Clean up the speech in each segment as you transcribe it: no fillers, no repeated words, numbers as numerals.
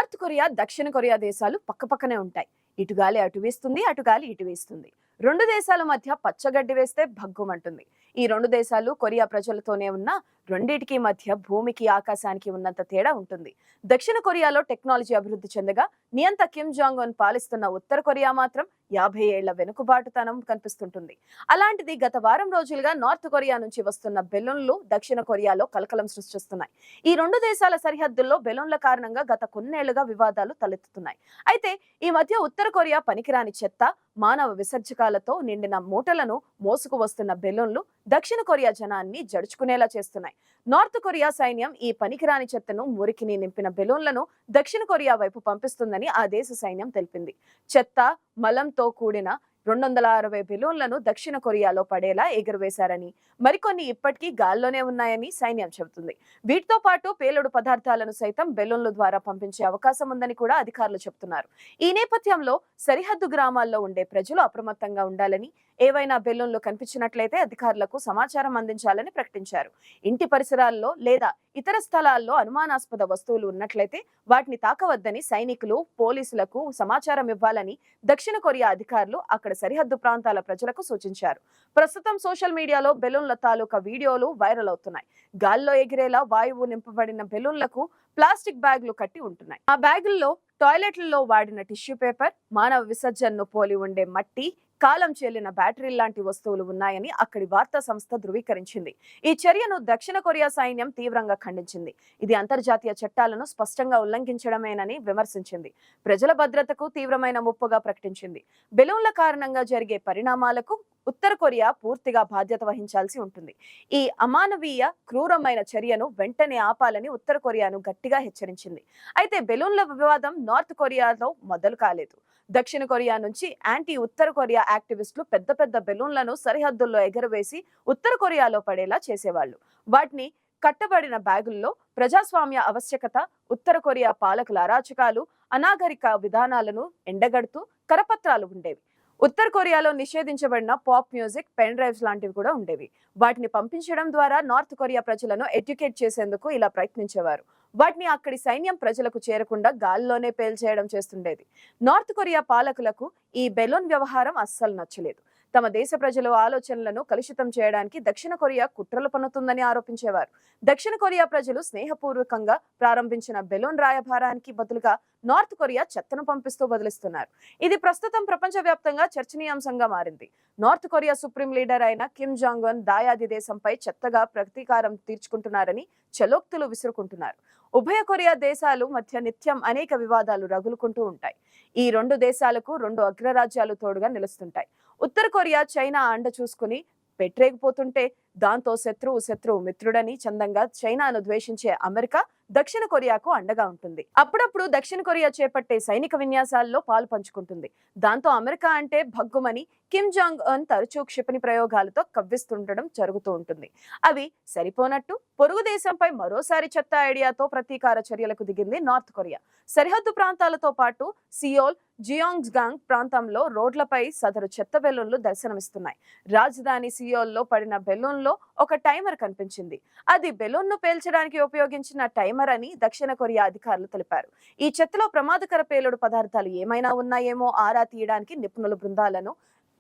North Korea, దక్షిణ Korea దేశాలు పక్కపక్కనే ఉంటాయి. ఇటు గాలి అటు వేస్తుంది, అటు గాలి ఇటు వేస్తుంది. రెండు దేశాల మధ్య పచ్చగడ్డి వేస్తే భగ్గుమంటుంది. ఈ రెండు దేశాలు కొరియా ప్రజలతోనే ఉన్న రెండిటికి మధ్య భూమికి ఆకాశానికి ఉన్నంత తేడా ఉంటుంది. దక్షిణ కొరియాలో టెక్నాలజీ అభివృద్ధి చెందగా నియంత కిమ్ జాంగ్ ఉన్ పాలిస్తున్న ఉత్తర కొరియా మాత్రం 50 ఏళ్ల వెనుకబాటుతనం కనిపిస్తుంటుంది. అలాంటిది గత వారం రోజులుగా నార్త్ కొరియా నుంచి వస్తున్న బెలూన్లు దక్షిణ కొరియాలో కలకలం సృష్టిస్తున్నాయి. ఈ రెండు దేశాల సరిహద్దుల్లో బెలూన్ల కారణంగా గత కొన్నేళ్లుగా వివాదాలు తలెత్తుతున్నాయి. అయితే ఈ మధ్య ఉత్తర కొరియా పనికిరాని చెత్త, మానవ విసర్జకాలతో నిండిన మూటలను మోసుకు వస్తున్న బెలూన్లు దక్షిణ కొరియా జనాన్ని జడుచుకునేలా చేస్తున్నాయి. నార్త్ కొరియా సైన్యం ఈ పనికిరాని చెత్తను, మురికిని నింపిన బెలూన్లను దక్షిణ కొరియా వైపు పంపిస్తుందని ఆ దేశ సైన్యం తెలిపింది. చెత్త, మలంతో కూడిన 260 బెలూన్లను దక్షిణ కొరియాలో పడేలా ఎగురవేశారని, మరికొన్ని ఇప్పటికీ గాల్లోనే ఉన్నాయని సైన్యం చెబుతుంది. వీటితో పాటు పేలుడు పదార్థాలను సైతం బెలూన్ల ద్వారా పంపించే అవకాశం ఉందని కూడా అధికారులు చెబుతున్నారు. ఈ నేపథ్యంలో సరిహద్దు గ్రామాల్లో ఉండే ప్రజలు అప్రమత్తంగా ఉండాలని, ఏవైనా బెలూన్లు కనిపించినట్లయితే అధికారులకు సమాచారం అందించాలని ప్రకటించారు. ఇంటి పరిసరాల్లో లేదా ఇతర స్థలాల్లో అనుమానాస్పద వస్తువులు ఉన్నట్లయితే వాటిని తాకవద్దని సైనికులు, పోలీసులకు సమాచారం ఇవ్వాలని దక్షిణ కొరియా అధికారులు అక్కడ సరిహద్దు ప్రాంతాల ప్రజలకు సూచించారు. ప్రస్తుతం సోషల్ మీడియాలో బెలూన్ల తాలూకా వీడియోలు వైరల్ అవుతున్నాయి. గాల్లో ఎగిరేలా వాయువు నింపబడిన బెలూన్లకు ప్లాస్టిక్ బ్యాగులు కట్టి ఉంటున్నాయి. ఆ బ్యాగుల్లో టాయిలెట్లలో వాడిన టిష్యూ పేపర్, మానవ విసర్జనను పోలి ఉండే మట్టి, కాలం చెల్లిన బ్యాటరీ లాంటి వస్తువులు ఉన్నాయని అక్కడి వార్తా సంస్థ ధృవీకరించింది. ఈ చర్యను దక్షిణ కొరియా సైన్యం తీవ్రంగా ఖండించింది. ఇది అంతర్జాతీయ చట్టాలను స్పష్టంగా ఉల్లంఘించడమేనని విమర్శించింది. ప్రజల భద్రతకు తీవ్రమైన ముప్పుగా ప్రకటించింది. బెలూన్ల కారణంగా జరిగే పరిణామాలకు ఉత్తర కొరియా పూర్తిగా బాధ్యత వహించాల్సి ఉంటుంది. ఈ అమానవీయ, క్రూరమైన చర్యను వెంటనే ఆపాలని ఉత్తర కొరియాను గట్టిగా హెచ్చరించింది. అయితే బెలూన్ల వివాదం నార్త్ కొరియాలో మొదలు కాలేదు. దక్షిణ కొరియా నుంచి యాంటీ ఉత్తర కొరియా యాక్టివిస్టులు పెద్ద పెద్ద బెలూన్లను సరిహద్దుల్లో ఎగరవేసి ఉత్తర కొరియాలో పడేలా చేసేవాళ్లు. వాటిని కట్టబడిన బ్యాగుల్లో ప్రజాస్వామ్య ఆవశ్యకత, ఉత్తర కొరియా పాలకుల అరాచకాలు, అనాగరిక విధానాలను ఎండగడుతూ కరపత్రాలు ఉండేవి. ఉత్తర కొరియాలో నిషేధించబడిన పాప్ మ్యూజిక్, పెన్ డ్రైవ్స్ లాంటివి కూడా ఉండేవి. వాటిని పంపించడం ద్వారా నార్త్ కొరియా ప్రజలను ఎడ్యుకేట్ చేసేందుకు ఇలా ప్రయత్నించేవారు. వాటిని అక్కడి సైన్యం ప్రజలకు చేరకుండా గాల్లోనే పేల్చేయడం చేస్తుండేది. నార్త్ కొరియా పాలకులకు ఈ బెలూన్ వ్యవహారం అస్సలు నచ్చలేదు. తమ దేశ ప్రజల ఆలోచనలను కలుషితం చేయడానికి దక్షిణ కొరియా కుట్రలు పన్నుతుందని ఆరోపించేవారు. దక్షిణ కొరియా ప్రజలు స్నేహపూర్వకంగా ప్రారంభించిన బెలూన్ రాయభారానికి బదులుగా నార్త్ కొరియా చెత్తను పంపిస్తూ బదిలిస్తున్నారు. ఇది ప్రస్తుతం ప్రపంచవ్యాప్తంగా చర్చనీయాంశంగా మారింది. నార్త్ కొరియా సుప్రీం లీడర్ అయిన కిమ్ జాంగ్ ఉన్ దాయాది దేశంపై చెత్తగా ప్రతీకారం తీర్చుకుంటున్నారని చలోక్తులు విసురుకుంటున్నారు. ఉభయ కొరియా దేశాలు మధ్య నిత్యం అనేక వివాదాలు రగులుకుంటూ ఉంటాయి. ఈ రెండు దేశాలకు రెండు అగ్రరాజ్యాలు తోడుగా నిలుస్తుంటాయి. ఉత్తర కొరియా చైనా అండ చూసుకుని పెట్టరేగిపోతుంటే దాంతో శత్రువు మిత్రుడని చందంగా చైనాను ద్వేషించే అమెరికా దక్షిణ కొరియాకు అండగా ఉంటుంది. అప్పుడప్పుడు దక్షిణ కొరియా చేపట్టే సైనిక విన్యాసాల్లో పాలు పంచుకుంటుంది. దాంతో అమెరికా అంటే భగ్గుమని కిమ్ జాంగ్ ఉన్ తరచూ క్షిపణి ప్రయోగాలతో కవ్విస్తుండడం జరుగుతూ ఉంటుంది. అవి సరిపోనట్టు పొరుగు దేశంపై మరోసారి చెత్త ఐడియాతో ప్రతీకార చర్యలకు దిగింది నార్త్ కొరియా. సరిహద్దు ప్రాంతాలతో పాటు సియోల్, జియోంగ్గాంగ్ ప్రాంతంలో రోడ్లపై సదరు చెత్త బెలూన్లు దర్శనమిస్తున్నాయి. రాజధాని సియోల్లో పడిన బెలూన్లో ఒక టైమర్ కనిపించింది. అది బెలూన్ను పేల్చడానికి ఉపయోగించిన టైమర్ అని దక్షిణ కొరియా అధికారులు తెలిపారు. ఈ చెత్తలో ప్రమాదకర పేలుడు పదార్థాలు ఏమైనా ఉన్నాయేమో ఆరా తీయడానికి నిపుణుల బృందాలను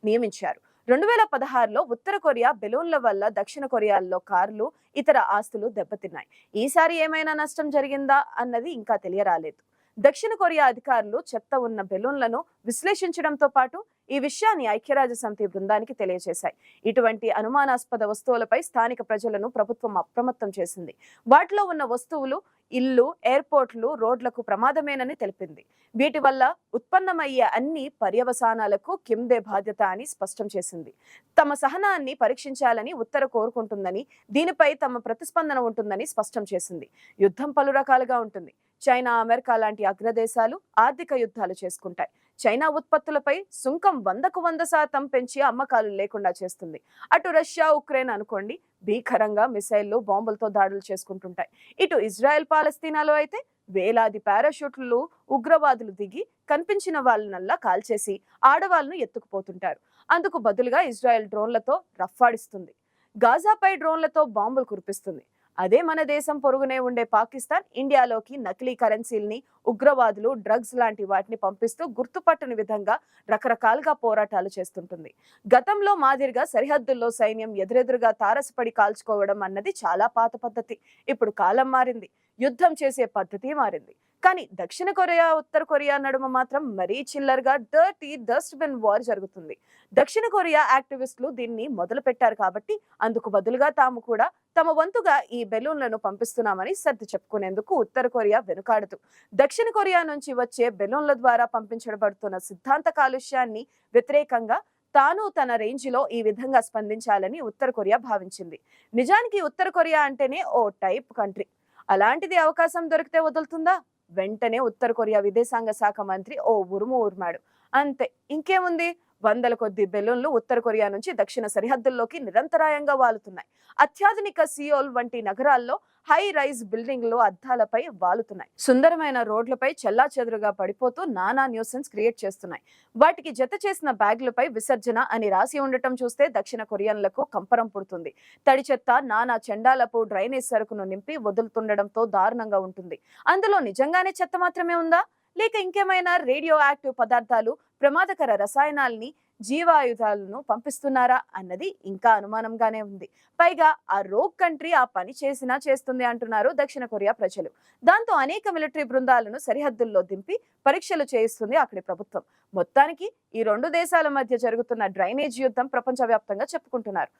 నియమించారు. 2016లో ఉత్తర కొరియా బెలూన్ల వల్ల దక్షిణ కొరియాలో కార్లు, ఇతర ఆస్తులు దెబ్బతిన్నాయి. ఈసారి ఏమైనా నష్టం జరిగిందా అన్నది ఇంకా తెలియరాలేదు. దక్షిణ కొరియా అధికారులు చెత్త ఉన్న బెలూన్లను విశ్లేషించడంతో పాటు ఈ విషయాన్ని ఐక్యరాజ్య సమితి బృందానికి తెలియజేశాయి. ఇటువంటి అనుమానాస్పద వస్తువులపై స్థానిక ప్రజలను ప్రభుత్వం అప్రమత్తం చేసింది. వాటిలో ఉన్న వస్తువులు ఇల్లు, ఎయిర్పోర్ట్లు, రోడ్లకు ప్రమాదమేనని తెలిపింది. వీటి వల్ల ఉత్పన్నమయ్యే అన్ని పర్యవసానాలకు కిమ్దే బాధ్యత అని స్పష్టం చేసింది. తమ సహనాన్ని పరీక్షించాలని ఉత్తర కోరుకుంటుందని, దీనిపై తమ ప్రతిస్పందన ఉంటుందని స్పష్టం చేసింది. యుద్ధం పలు రకాలుగా ఉంటుంది. చైనా, అమెరికా లాంటి అగ్రదేశాలు ఆర్థిక యుద్ధాలు చేసుకుంటాయి. చైనా ఉత్పత్తులపై సుంకం 100% పెంచి అమ్మకాలు లేకుండా చేస్తుంది. అటు రష్యా, ఉక్రెయిన్ అనుకోండి, భీకరంగా మిసైళ్లు, బాంబులతో దాడులు చేసుకుంటుంటాయి. ఇటు ఇజ్రాయెల్, పాలస్తీనాలో అయితే వేలాది పారాషూట్లు ఉగ్రవాదులు దిగి కనిపించిన వాళ్ళనల్లా కాల్చేసి ఆడవాళ్లను ఎత్తుకుపోతుంటారు. అందుకు బదులుగా ఇజ్రాయెల్ డ్రోన్లతో రఫ్ఫాడిస్తుంది. గాజాపై డ్రోన్లతో బాంబులు కురిపిస్తుంది. అదే మన దేశం పొరుగునే ఉండే పాకిస్తాన్ ఇండియాలోకి నకిలీ కరెన్సీల్ని, ఉగ్రవాదులు, డ్రగ్స్ లాంటి వాటిని పంపిస్తూ గుర్తుపట్టని విధంగా రకరకాలుగా పోరాటాలు చేస్తుంటుంది. గతంలో మాదిరిగా సరిహద్దుల్లో సైన్యం ఎదురెదురుగా తారసపడి కాల్చుకోవడం అన్నది చాలా పాత పద్ధతి. ఇప్పుడు కాలం మారింది, యుద్ధం చేసే పద్ధతి మారింది. కానీ దక్షిణ కొరియా, ఉత్తర కొరియా నడుమ మాత్రం మరీ చిల్లరగా డర్టీ డస్ట్బిన్ వార్ జరుగుతుంది. దక్షిణ కొరియా యాక్టివిస్టులు దీన్ని మొదలు పెట్టారు కాబట్టి అందుకు బదులుగా తాము కూడా తమ వంతుగా ఈ బెలూన్లను పంపిస్తున్నామని సర్ది చెప్పుకునేందుకు ఉత్తర కొరియా వెనుకాడదు. దక్షిణ కొరియా నుంచి వచ్చే బెలూన్ల ద్వారా పంపించబడుతున్న సిద్ధాంత కాలుష్యాన్ని వ్యతిరేకంగా తాను తన రేంజిలో ఈ విధంగా స్పందించాలని ఉత్తర కొరియా భావించింది. నిజానికి ఉత్తర కొరియా అంటేనే ఓ టైప్ కంట్రీ. అలాంటిది అవకాశం దొరికితే వదులుతుందా? వెంటనే ఉత్తర కొరియా విదేశాంగ శాఖ మంత్రి ఓ ఉరుము ఉరిమాడు. అంతే, ఇంకేముంది? వందల కొద్ది బెలూన్లు ఉత్తర కొరియా నుంచి దక్షిణ సరిహద్దుల్లోకి నిరంతరాయంగా వాలుతున్నాయి. అత్యాధునిక సియోల్ వంటి నగరాల్లో హై రైజ్ బిల్డింగ్లు అద్దాలపై వాలుతున్నాయి. సుందరమైన రోడ్లపై చెల్లాచెదురుగా పడిపోతూ నానా న్యూసెన్స్ క్రియేట్ చేస్తున్నాయి. వాటికి జత చేసిన బ్యాగులపై విసర్జన అని రాసి ఉండటం చూస్తే దక్షిణ కొరియన్లకు కంపరం పుడుతుంది. తడి చెత్త, నానా చెండాలపు డ్రైనేజ్ సరుకును నింపి వదులుతుండడంతో దారుణంగా ఉంటుంది. అందులో నిజంగానే చెత్త మాత్రమే ఉందా, లేక ఇంకేమైనా రేడియో యాక్టివ్ పదార్థాలు, ప్రమాదకర రసాయనాల్ని, జీవాయుధాలను పంపిస్తున్నారా అన్నది ఇంకా అనుమానంగానే ఉంది. పైగా ఆ రోగ్ కంట్రీ ఆ పని చేస్తుంది అంటున్నారు దక్షిణ కొరియా ప్రజలు. దాంతో అనేక మిలిటరీ బృందాలను సరిహద్దుల్లో దింపి పరీక్షలు చేయిస్తుంది అక్కడి ప్రభుత్వం. మొత్తానికి ఈ రెండు దేశాల మధ్య జరుగుతున్న డ్రైనేజ్ యుద్ధం ప్రపంచవ్యాప్తంగా చెప్పుకుంటున్నారు.